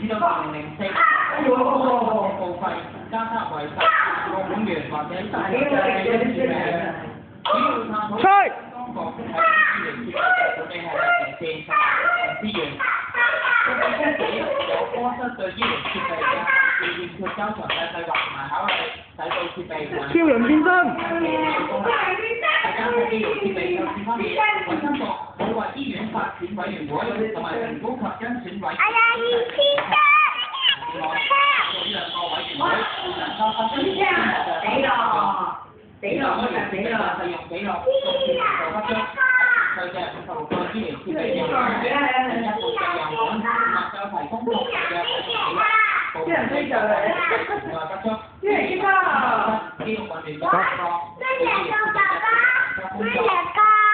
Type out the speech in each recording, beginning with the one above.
至到2004嘅報費加測為15,000元或者大嘅設備，主要探討當局喺醫療設備管理係咪前線資源。佢哋因此有科室對醫療設備嘅設置缺交詳細計劃同埋考慮，使到設備超人變身。大家喺醫療設備購置方面，衞生局會為醫院發展委員會同埋評估及甄選委員會呢兩個委員會能夠發出醫療嘅費用記錄，做不出佢嘅56個醫療設備嘅第一步嘅樣本，能夠提供確實嘅記錄，部分嘅內不足，肌肉訓練不足，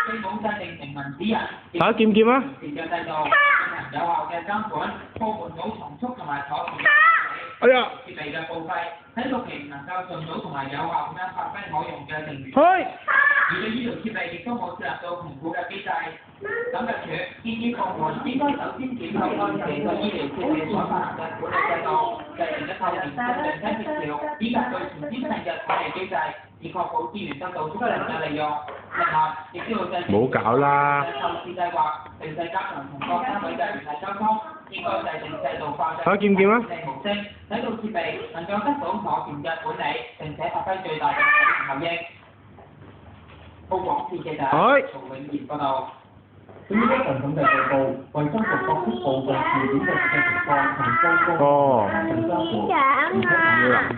基本制定明文指引，打劍劍啊！時嘅制度，進行有效嘅監管，部門冇重複同埋妥協。哎呀！設備嘅報廢喺6年能夠盡早同埋有效咁樣發揮可用嘅剩餘。而對醫療設備亦都冇設立到評估嘅機制。審計署建議部門應該首先檢討現時嘅醫療設備所發行嘅管理制度，制定一套嚴謹並且協調以及具前瞻性嘅管理機制，以確保資源得到足夠嘅利用。另外，亦都要制定冇搞啦！購置計劃，並且加強同各單位嘅聯繫溝通。應該制定制度化嘅管理模式，使到設備能夠得到妥善嘅管理，並且發揮最大嘅效益。報廣視記者曹永賢報道。對於呢份統計報告，衞生局作出部分事件嘅實際情況同報告更加和，並且